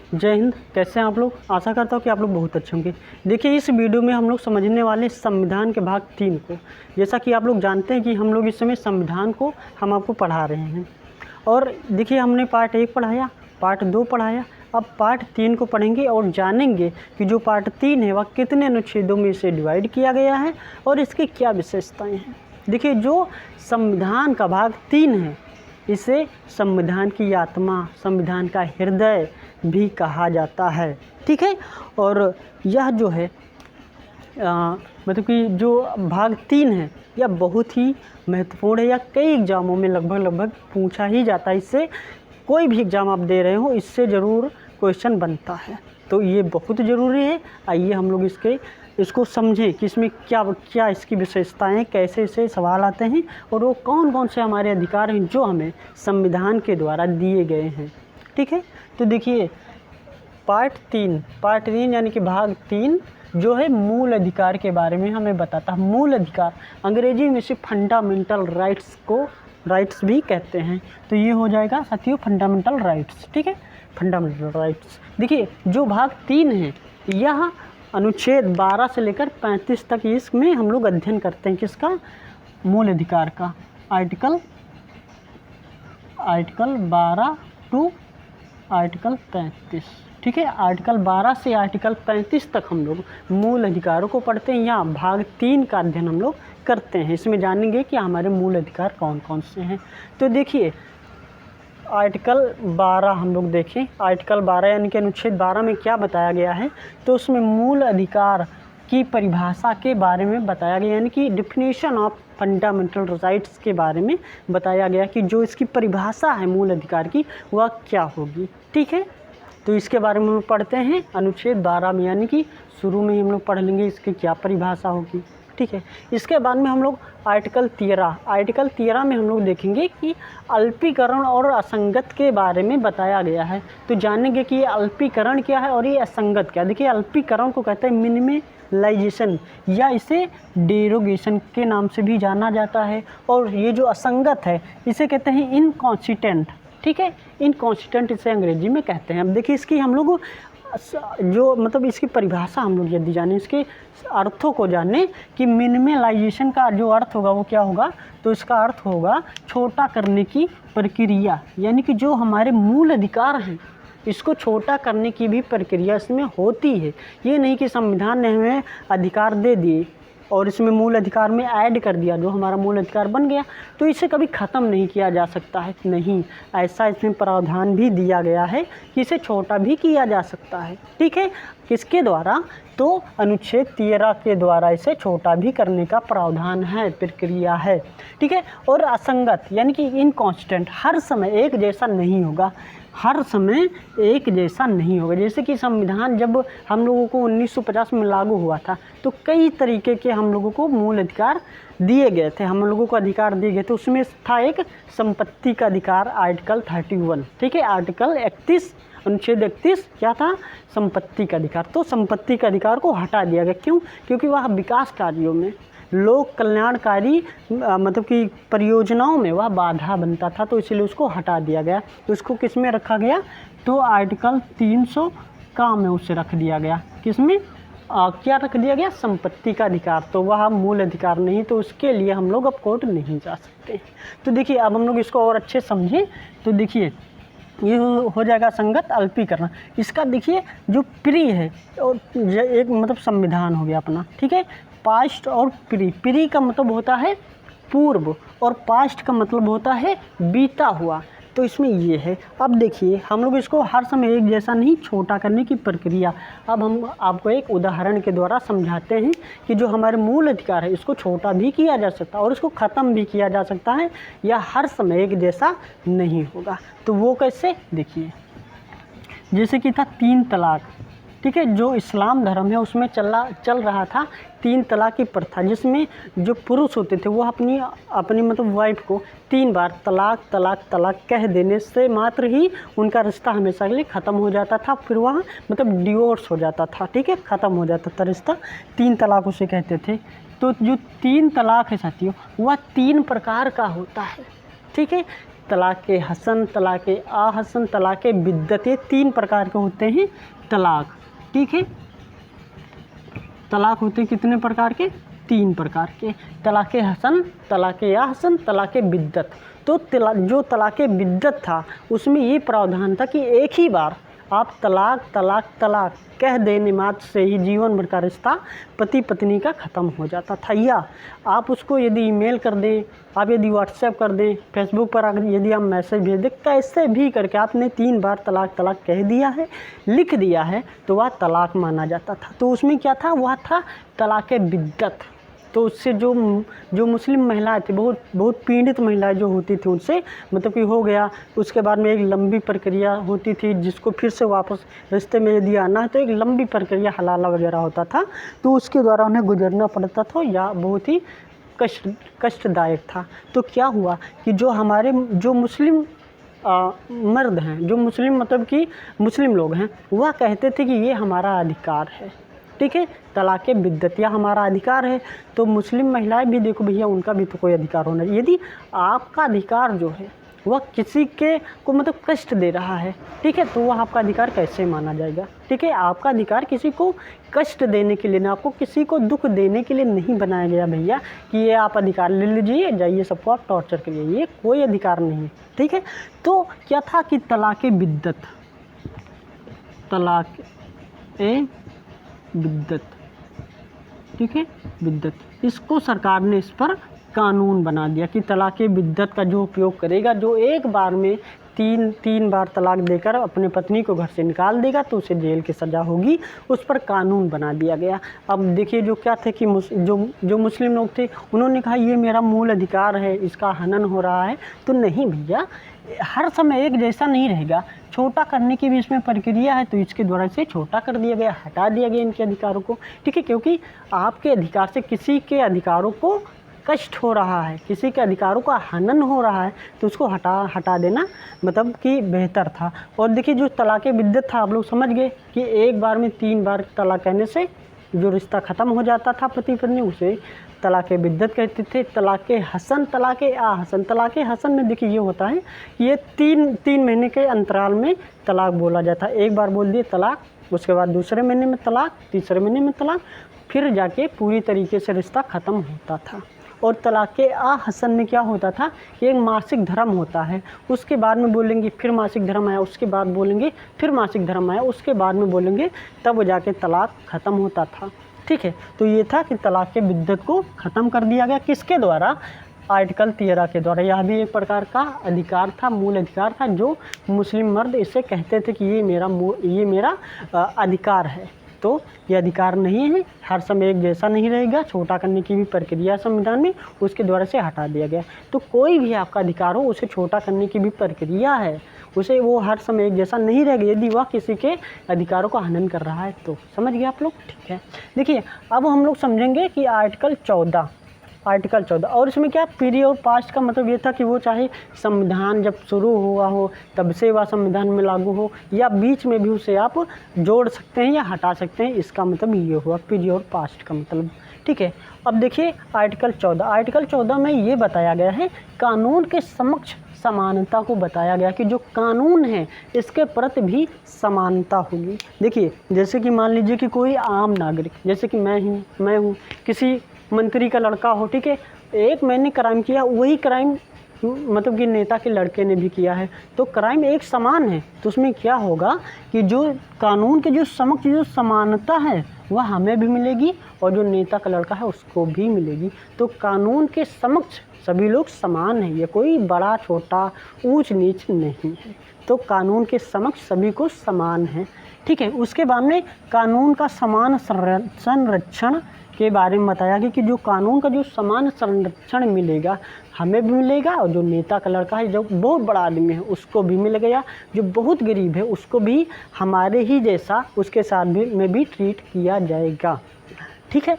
जय हिंद। कैसे हैं आप लोग? आशा करता हूँ कि आप लोग बहुत अच्छे होंगे। देखिए, इस वीडियो में हम लोग समझने वाले संविधान के भाग 3 को। जैसा कि आप लोग जानते हैं कि हम लोग इस समय संविधान को हम आपको पढ़ा रहे हैं। और देखिए, हमने पार्ट 1 पढ़ाया, पार्ट 2 पढ़ाया, अब पार्ट 3 को पढ़ेंगे और जानेंगे कि जो पार्ट 3 है वह कितने अनुच्छेदों में इसे डिवाइड किया गया है और इसकी क्या विशेषताएँ हैं। देखिए, जो संविधान का भाग 3 है इसे संविधान की आत्मा, संविधान का हृदय भी कहा जाता है। ठीक है। और यह जो है मतलब कि जो भाग 3 है यह बहुत ही महत्वपूर्ण है। या कई एग्ज़ामों में लगभग पूछा ही जाता है। इससे कोई भी एग्ज़ाम आप दे रहे हो इससे ज़रूर क्वेश्चन बनता है, तो ये बहुत ज़रूरी है। आइए हम लोग इसको समझें कि इसमें क्या क्या इसकी विशेषताएं, कैसे इसे सवाल आते हैं और वो कौन कौन से हमारे अधिकार हैं जो हमें संविधान के द्वारा दिए गए हैं। ठीक है। तो देखिए, पार्ट 3 यानी कि भाग 3 जो है मूल अधिकार के बारे में हमें बताता है। मूल अधिकार अंग्रेजी में से फंडामेंटल राइट्स को राइट्स भी कहते हैं। तो ये हो जाएगा साथियों फंडामेंटल राइट्स। ठीक है, फंडामेंटल राइट्स। देखिए, जो भाग 3 है यह अनुच्छेद 12 से लेकर 35 तक इसमें हम लोग अध्ययन करते हैं। किसका? मूल अधिकार का। Article 12 to article 35। ठीक है, आर्टिकल 12 से आर्टिकल 35 तक हम लोग मूल अधिकारों को पढ़ते हैं। यहाँ भाग 3 का अध्ययन हम लोग करते हैं। इसमें जानेंगे कि हमारे मूल अधिकार कौन कौन से हैं। तो देखिए, आर्टिकल 12 हम लोग देखें। आर्टिकल 12 यानी कि अनुच्छेद 12 में क्या बताया गया है, तो उसमें मूल अधिकार की परिभाषा के बारे में बताया गया, यानी कि डिफिनीशन ऑफ फंडामेंटल राइट्स के बारे में बताया गया कि जो इसकी परिभाषा है मूल अधिकार की वह क्या होगी। ठीक है, तो इसके बारे में हम पढ़ते हैं अनुच्छेद 12 में, यानी कि शुरू में ही हम लोग पढ़ लेंगे इसकी क्या परिभाषा होगी। ठीक है, इसके बाद में हम लोग आर्टिकल 13 में हम लोग देखेंगे कि अल्पीकरण और असंगत के बारे में बताया गया है। तो जानेंगे कि ये अल्पीकरण क्या है और ये असंगत क्या है। देखिए, अल्पीकरण को कहते हैं मिनिमलाइजेशन या इसे डेरोगेशन के नाम से भी जाना जाता है। और ये जो असंगत है इसे कहते हैं इनकॉन्सिस्टेंट। ठीक है, इनकॉन्सिस्टेंट इसे अंग्रेजी में कहते हैं। अब देखिए, इसकी हम लोग जो मतलब इसकी परिभाषा हम लोग यदि जाने, इसके अर्थों को जाने कि मिनिमलाइजेशन का जो अर्थ होगा वो क्या होगा, तो इसका अर्थ होगा छोटा करने की प्रक्रिया। यानी कि जो हमारे मूल अधिकार हैं इसको छोटा करने की भी प्रक्रिया इसमें होती है। ये नहीं कि संविधान ने हमें अधिकार दे दिए और इसमें मूल अधिकार में ऐड कर दिया, जो हमारा मूल अधिकार बन गया तो इसे कभी ख़त्म नहीं किया जा सकता है। नहीं, ऐसा इसमें प्रावधान भी दिया गया है कि इसे छोटा भी किया जा सकता है। ठीक है, किसके द्वारा? तो अनुच्छेद 13 के द्वारा इसे छोटा भी करने का प्रावधान है, प्रक्रिया है। ठीक है, और असंगत यानी कि इनकॉन्स्टेंट, हर समय एक जैसा नहीं होगा, हर समय एक जैसा नहीं होगा। जैसे कि संविधान जब हम लोगों को 1950 में लागू हुआ था तो कई तरीके के हम लोगों को मूल अधिकार दिए गए थे, हम लोगों को अधिकार दिए गए थे। उसमें था एक संपत्ति का अधिकार, आर्टिकल 31। ठीक है, आर्टिकल 31 अनुच्छेद 31 क्या था? संपत्ति का अधिकार। तो संपत्ति का अधिकार को हटा दिया गया। क्यों? क्योंकि वह विकास कार्यों में, लोक कल्याणकारी मतलब कि परियोजनाओं में वह बाधा बनता था, तो इसलिए उसको हटा दिया गया। तो उसको किस में रखा गया? तो आर्टिकल 300 का में उसे रख दिया गया। किस में? क्या रख दिया गया? संपत्ति का अधिकार। तो वह मूल अधिकार नहीं, तो उसके लिए हम लोग अब कोर्ट नहीं जा सकते। तो देखिए, अब हम लोग इसको और अच्छे समझें तो देखिए, ये हो जाएगा संगत अल्पीकरण। इसका देखिए जो प्री है और एक मतलब संविधान हो गया अपना। ठीक है, पास्ट और प्री का मतलब होता है पूर्व और पास्ट का मतलब होता है बीता हुआ। तो इसमें ये है। अब देखिए, हम लोग इसको हर समय एक जैसा नहीं, छोटा करने की प्रक्रिया। अब हम आपको एक उदाहरण के द्वारा समझाते हैं कि जो हमारे मूल अधिकार है इसको छोटा भी किया जा सकता है और इसको ख़त्म भी किया जा सकता है, या हर समय एक जैसा नहीं होगा। तो वो कैसे? देखिए, जैसे कि था 3 तलाक। ठीक है, जो इस्लाम धर्म है उसमें चल रहा था 3 तलाक की प्रथा, जिसमें जो पुरुष होते थे वो अपनी मतलब वाइफ को 3 बार तलाक तलाक तलाक कह देने से मात्र ही उनका रिश्ता हमेशा के लिए ख़त्म हो जाता था। फिर वह मतलब डिवोर्स हो जाता था। ठीक है, ख़त्म हो जाता था रिश्ता। 3 तलाक उसे कहते थे। तो जो 3 तलाक है साथियों वह 3 प्रकार का होता है। ठीक है, तलाक़ हसन, तलाक़ आ हसन, तलाक़ बिद्दत, ये 3 प्रकार के होते हैं तलाक़। ठीक है, तलाक़ होते हैं कितने प्रकार के? 3 प्रकार के, तलाक़ हसन, तलाक़ आ हसन, तलाक़ बिद्दत। तो जो तलाक़ बिद्दत था उसमें ये प्रावधान था कि एक ही बार आप तलाक़ तलाक़ तलाक़ कह देने मात्र से ही जीवन भर का रिश्ता पति पत्नी का ख़त्म हो जाता था। या आप उसको यदि ईमेल कर दें, आप यदि व्हाट्सएप कर दें, फेसबुक पर अगर यदि आप मैसेज भेज दें, कैसे भी करके आपने 3 बार तलाक़ तलाक़ कह दिया है, लिख दिया है, तो वह तलाक़ माना जाता था। तो उसमें क्या था? वह था तलाक़ बिद्दत। तो उससे जो मुस्लिम महिलाएं थी, बहुत पीड़ित महिलाएं जो होती थी, उनसे मतलब कि हो गया, उसके बाद में एक लंबी प्रक्रिया होती थी, जिसको फिर से वापस रिश्ते में यदि आना है तो एक लंबी प्रक्रिया हलाला वगैरह होता था, तो उसके द्वारा उन्हें गुजरना पड़ता था या बहुत ही कष्टदायक था। तो क्या हुआ कि जो मुस्लिम मर्द हैं, जो मुस्लिम मतलब कि मुस्लिम लोग हैं, वह कहते थे कि ये हमारा अधिकार है। ठीक है, तलाक़ बिद्दत या हमारा अधिकार है। तो मुस्लिम महिलाएं भी देखो भैया, उनका भी तो कोई अधिकार होना चाहिए। यदि आपका अधिकार जो है वह किसी के को मतलब कष्ट दे रहा है, ठीक है, तो वह आपका अधिकार कैसे माना जाएगा? ठीक है, आपका अधिकार किसी को कष्ट देने के लिए ना, आपको किसी को दुख देने के लिए नहीं बनाया गया भैया कि ये आप अधिकार ले लीजिए, जाइए सबको आप टॉर्चर करिए, ये कोई अधिकार नहीं है। ठीक है, तो क्या था कि तलाक़ बिद्दत, तलाक़ बिद्दत, ठीक है, बिद्दत, इसको सरकार ने इस पर कानून बना दिया कि तलाक़ बिद्दत का जो उपयोग करेगा, जो एक बार में तीन बार तलाक़ देकर अपने पत्नी को घर से निकाल देगा, तो उसे जेल की सज़ा होगी, उस पर कानून बना दिया गया। अब देखिए, जो क्या थे कि जो मुस्लिम लोग थे, उन्होंने कहा ये मेरा मूल अधिकार है, इसका हनन हो रहा है। तो नहीं भैया, हर समय एक जैसा नहीं रहेगा, छोटा करने की भी इसमें प्रक्रिया है, तो इसके द्वारा इसे छोटा कर दिया गया, हटा दिया गया इनके अधिकारों को। ठीक है, क्योंकि आपके अधिकार से किसी के अधिकारों को कष्ट हो रहा है, किसी के अधिकारों का हनन हो रहा है, तो उसको हटा देना मतलब कि बेहतर था। और देखिए, जो तलाक़ बिद्दत था, आप लोग समझ गए कि एक बार में 3 बार तलाक़ कहने से जो रिश्ता ख़त्म हो जाता था पति पत्नी, उसे तलाक़ बिद्दत कहते थे। तलाक़ हसन, तलाक़ आ हसन, तलाक़ हसन में देखिए ये होता है, ये 3 महीने के अंतराल में तलाक़ बोला जाता है। एक बार बोल दिए तलाक़, उसके बाद दूसरे महीने में तलाक़, तीसरे महीने में तलाक़, फिर जाके पूरी तरीके से रिश्ता ख़त्म होता था। और तलाक़ आ हसन में क्या होता था कि एक मासिक धर्म होता है, उसके बाद में बोलेंगे फिर मासिक धर्म आया, उसके बाद बोलेंगे फिर मासिक धर्म आया, उसके बाद में बोलेंगे, तब जाके तलाक़ ख़त्म होता था। ठीक है, तो ये था कि तलाक़ बिद्दत को ख़त्म कर दिया गया, किसके द्वारा? आर्टिकल 13 के द्वारा। यह भी एक प्रकार का अधिकार था, मूल अधिकार था, जो मुस्लिम मर्द इसे कहते थे कि ये मेरा अधिकार है। तो ये अधिकार नहीं है, हर समय एक जैसा नहीं रहेगा, छोटा करने की भी प्रक्रिया संविधान में, उसके द्वारा से हटा दिया गया। तो कोई भी आपका अधिकार हो, उसे छोटा करने की भी प्रक्रिया है, उसे वो हर समय एक जैसा नहीं रहेगा यदि वह किसी के अधिकारों का हनन कर रहा है। तो समझ गए आप लोग? ठीक है, देखिए अब हम लोग समझेंगे कि आर्टिकल 14 और इसमें क्या पीरियड और पास्ट का मतलब ये था कि वो चाहे संविधान जब शुरू हुआ हो तब से वह संविधान में लागू हो, या बीच में भी उसे आप जोड़ सकते हैं या हटा सकते हैं, इसका मतलब ये हुआ पीरियड और पास्ट का मतलब। ठीक है, अब देखिए आर्टिकल 14 में ये बताया गया है, कानून के समक्ष समानता को बताया गया कि जो कानून है इसके प्रति भी समानता होगी। देखिए, जैसे कि मान लीजिए कि कोई आम नागरिक, जैसे कि मैं हूँ, किसी मंत्री का लड़का हो, ठीक है, एक मैंने क्राइम किया, वही क्राइम मतलब कि नेता के लड़के ने भी किया है, तो क्राइम एक समान है। तो उसमें क्या होगा कि जो कानून के जो समक्ष जो समानता है वह हमें भी मिलेगी और जो नेता का लड़का है उसको भी मिलेगी। तो कानून के समक्ष सभी लोग समान हैं, ये कोई बड़ा छोटा ऊंच नीच नहीं है। तो कानून के समक्ष सभी को समान है। ठीक है, उसके बाद में कानून का समान संरक्षण के बारे में बताया गया कि जो कानून का जो समान संरक्षण मिलेगा हमें भी मिलेगा, और जो नेता का लड़का है, जो बहुत बड़ा आदमी है, उसको भी मिलेगा, या जो बहुत गरीब है उसको भी हमारे ही जैसा उसके साथ भी ट्रीट किया जाएगा। ठीक है,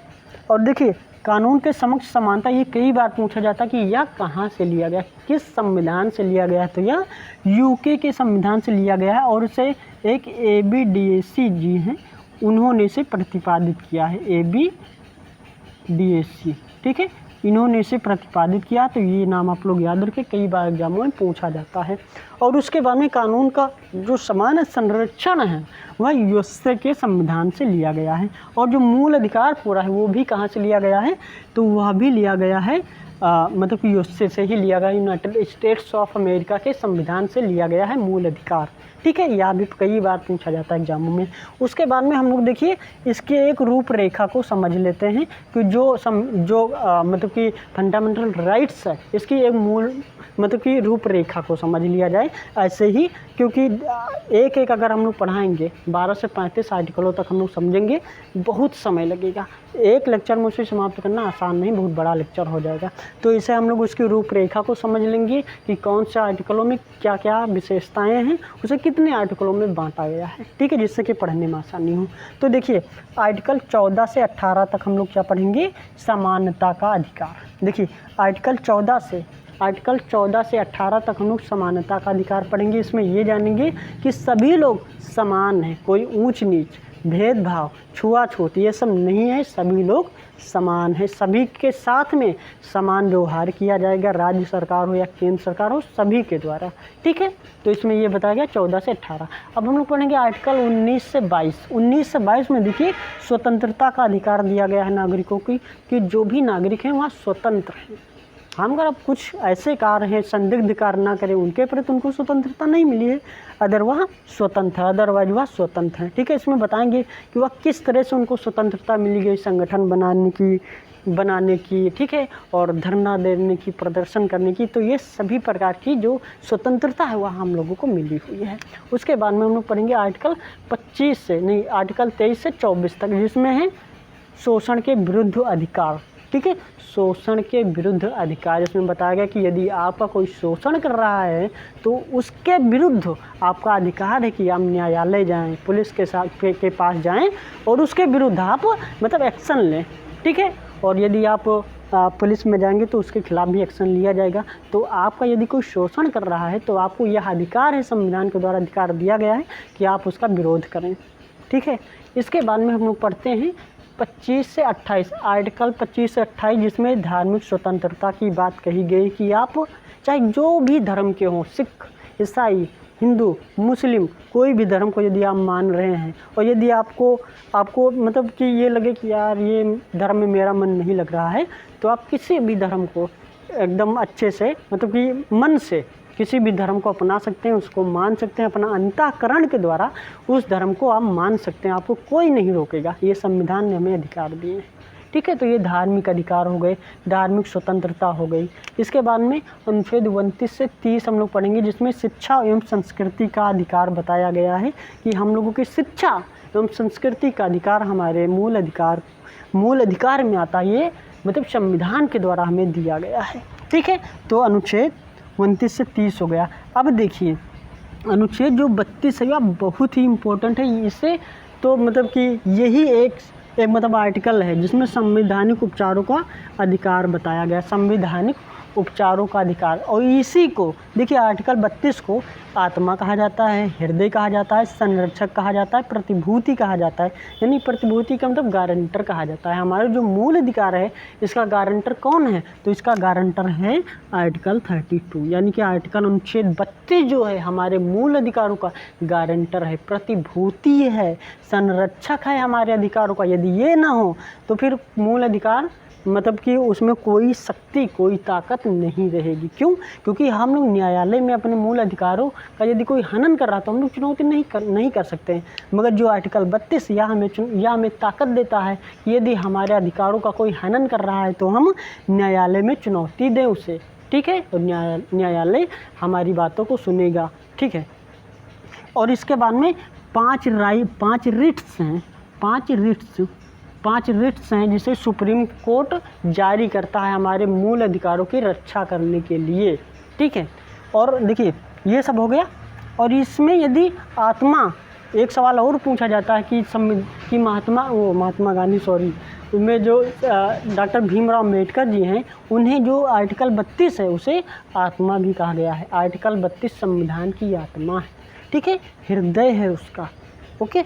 और देखिए कानून के समक्ष समानता, ये कई बार पूछा जाता है कि यह कहाँ से लिया गया, किस संविधान से लिया गया है? तो यह यूके के संविधान से लिया गया है, और इसे एक ABDSC जी हैं, उन्होंने इसे प्रतिपादित किया है, ABDSC। ठीक है, इन्होंने इसे प्रतिपादित किया। तो ये नाम आप लोग याद रखें, कई बार एग्जामों में पूछा जाता है। और उसके बाद में कानून का जो समान संरक्षण है वह यूएसए के संविधान से लिया गया है। और जो मूल अधिकार पूरा है वो भी कहाँ से लिया गया है, तो वह भी लिया गया है मतलब कि यूएसए से ही लिया गया, यूनाइटेड स्टेट्स ऑफ अमेरिका के संविधान से लिया गया है मूल अधिकार। ठीक है, यह भी कई बार पूछा जाता है एग्जामों में। उसके बाद में हम लोग देखिए इसके एक रूपरेखा को समझ लेते हैं कि जो मतलब कि फंडामेंटल राइट्स है इसकी एक मूल मतलब कि रूपरेखा को समझ लिया जाए ऐसे ही, क्योंकि एक एक अगर हम लोग पढ़ाएंगे 12 से 35 आर्टिकलों तक हम लोग समझेंगे, बहुत समय लगेगा। एक लेक्चर में उसे समाप्त करना आसान नहीं, बहुत बड़ा लेक्चर हो जाएगा। तो इसे हम लोग उसकी रूपरेखा को समझ लेंगे कि कौन से आर्टिकलों में क्या क्या विशेषताएं हैं, उसे कितने आर्टिकलों में बांटा गया है। ठीक है, जिससे कि पढ़ने में आसानी हो। तो देखिए आर्टिकल 14 से 18 तक हम लोग क्या पढ़ेंगे, समानता का अधिकार। देखिए आर्टिकल 14 से 18 तक हम लोग समानता का अधिकार पढ़ेंगे। इसमें ये जानेंगे कि सभी लोग समान हैं, कोई ऊंच नीच, भेदभाव, छुआछूत ये सब नहीं है, सभी लोग समान है, सभी के साथ में समान व्यवहार किया जाएगा, राज्य सरकार हो या केंद्र सरकार हो, सभी के द्वारा। ठीक है, तो इसमें ये बताया गया 14 से 18। अब हम लोग पढ़ेंगे आर्टिकल 19 से 22 में देखिए स्वतंत्रता का अधिकार दिया गया है नागरिकों की, कि जो भी नागरिक हैं वहाँ स्वतंत्र हैं। हम अगर अब कुछ ऐसे कार्य हैं संदिग्ध कार्य ना करें उनके प्रति उनको स्वतंत्रता नहीं मिली है, अदरवाइज वह स्वतंत्र है। ठीक है, इसमें बताएंगे कि वह किस तरह से उनको स्वतंत्रता मिली गई, संगठन बनाने की ठीक है, और धरना देने की, प्रदर्शन करने की। तो ये सभी प्रकार की जो स्वतंत्रता है वह हम लोगों को मिली हुई है। उसके बाद में हम लोग पढ़ेंगे आर्टिकल 23 से 24 तक, जिसमें है शोषण के विरुद्ध अधिकार। ठीक है, शोषण के विरुद्ध अधिकार। इसमें बताया गया कि यदि आपका कोई शोषण कर रहा है तो उसके विरुद्ध आपका अधिकार है कि आप न्यायालय जाएं, पुलिस के पास जाएं और उसके विरुद्ध आप मतलब एक्शन लें। ठीक है, और यदि आप पुलिस में जाएंगे तो उसके खिलाफ भी एक्शन लिया जाएगा। तो आपका यदि कोई शोषण कर रहा है तो आपको यह अधिकार है, संविधान के द्वारा अधिकार दिया गया है कि आप उसका विरोध करें। ठीक है, इसके बाद में हम लोग पढ़ते हैं 25 से 28, आर्टिकल 25 से 28, जिसमें धार्मिक स्वतंत्रता की बात कही गई कि आप चाहे जो भी धर्म के हों, सिख, ईसाई, हिंदू, मुस्लिम, कोई भी धर्म को यदि आप मान रहे हैं और यदि आपको मतलब कि ये लगे कि यार ये धर्म में मेरा मन नहीं लग रहा है, तो आप किसी भी धर्म को एकदम अच्छे से मतलब कि मन से किसी भी धर्म को अपना सकते हैं, उसको मान सकते हैं, अपना अंतःकरण के द्वारा उस धर्म को आप मान सकते हैं, आपको कोई नहीं रोकेगा। ये संविधान ने हमें अधिकार दिए हैं। ठीक है, तो ये धार्मिक अधिकार हो गए, धार्मिक स्वतंत्रता हो गई। इसके बाद में अनुच्छेद 29 से 30 हम लोग पढ़ेंगे, जिसमें शिक्षा एवं संस्कृति का अधिकार बताया गया है कि हम लोगों की शिक्षा एवं संस्कृति का अधिकार हमारे मूल अधिकार में आता है। ये मतलब संविधान के द्वारा हमें दिया गया है। ठीक है, तो अनुच्छेद 29 से 30 हो गया। अब देखिए अनुच्छेद जो 32 है वह बहुत ही इम्पोर्टेंट है। इससे तो मतलब कि यही एक मतलब आर्टिकल है जिसमें संवैधानिक उपचारों का अधिकार बताया गया, संवैधानिक उपचारों का अधिकार। और इसी को देखिए आर्टिकल 32 को आत्मा कहा जाता है, हृदय कहा जाता है, संरक्षक कहा जाता है, प्रतिभूति कहा जाता है। यानी प्रतिभूति का मतलब गारंटर कहा जाता है। हमारे जो मूल अधिकार है इसका गारंटर कौन है, तो इसका गारंटर है आर्टिकल 32। यानी कि आर्टिकल अनुच्छेद 32 जो है हमारे मूल अधिकारों का गारंटर है, प्रतिभूति है, संरक्षक है हमारे अधिकारों का। यदि ये ना हो तो फिर मूल अधिकार मतलब कि उसमें कोई शक्ति, कोई ताकत नहीं रहेगी। क्यों? क्योंकि हम लोग न्यायालय में अपने मूल अधिकारों का यदि कोई हनन कर रहा तो हम लोग चुनौती नहीं कर सकते हैं। मगर जो आर्टिकल 32 यह हमें ताकत देता है कि यदि हमारे अधिकारों का कोई हनन कर रहा है तो हम न्यायालय में चुनौती दें उसे। ठीक है, और न्यायालय हमारी बातों को सुनेगा। ठीक है, और इसके बाद में 5 रिट्स हैं जिसे सुप्रीम कोर्ट जारी करता है हमारे मूल अधिकारों की रक्षा करने के लिए। ठीक है, और देखिए ये सब हो गया। और इसमें यदि एक सवाल और पूछा जाता है कि महात्मा गांधी में जो डॉक्टर भीमराव अम्बेडकर जी हैं उन्हें जो आर्टिकल 32 है उसे आत्मा भी कहा गया है। आर्टिकल 32 संविधान की आत्मा है। ठीक है, हृदय है उसका। ओके,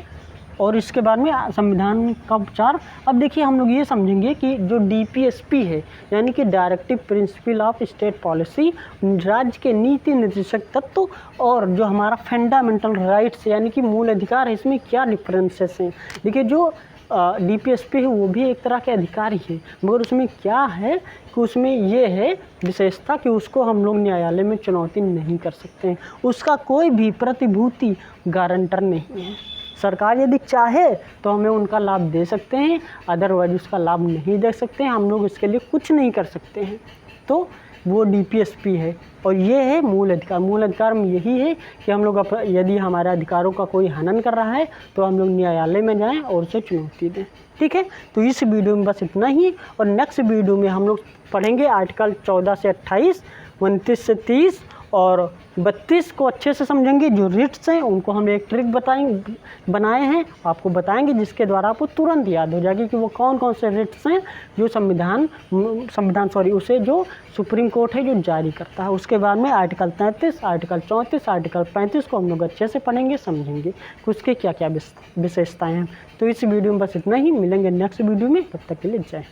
और इसके बाद में संविधान का उपचार। अब देखिए हम लोग ये समझेंगे कि जो DPSP है, यानी कि directive principle of state policy, राज्य के नीति निर्देशक तत्व, और जो हमारा फंडामेंटल राइट्स यानी कि मूल अधिकार है, इसमें क्या डिफरेंसेस हैं। देखिए जो DPSP है वो भी एक तरह के अधिकार ही है, मगर उसमें क्या है कि उसमें ये है विशेषता कि उसको हम लोग न्यायालय में चुनौती नहीं कर सकते हैं, उसका कोई भी प्रतिभूति गारंटर नहीं है। सरकार यदि चाहे तो हमें उनका लाभ दे सकते हैं, अदरवाइज उसका लाभ नहीं दे सकते हैं, हम लोग इसके लिए कुछ नहीं कर सकते हैं। तो वो DPSP है। और ये है मूल अधिकार। मूल अधिकार में यही है कि हम लोग यदि हमारे अधिकारों का कोई हनन कर रहा है तो हम लोग न्यायालय में जाएं और उसे चुनौती दें। ठीक है, तो इस वीडियो में बस इतना ही, और नेक्स्ट वीडियो में हम लोग पढ़ेंगे आर्टिकल 14 से 28, 29 से 30 और 32 को अच्छे से समझेंगे। जो रिट्स हैं उनको हम एक ट्रिक बनाए हैं, आपको बताएंगे, जिसके द्वारा आपको तुरंत याद हो जाएगी कि वो कौन कौन से रिट्स हैं जो उसे जो सुप्रीम कोर्ट है जो जारी करता है। उसके बाद में आर्टिकल 33, आर्टिकल 34, आर्टिकल 35 को हम लोग अच्छे से पढ़ेंगे, समझेंगे कि उसके क्या क्या विशेषताएँ हैं। तो इस वीडियो में बस इतना ही, मिलेंगे नेक्स्ट वीडियो में, तब तक के लिए जय।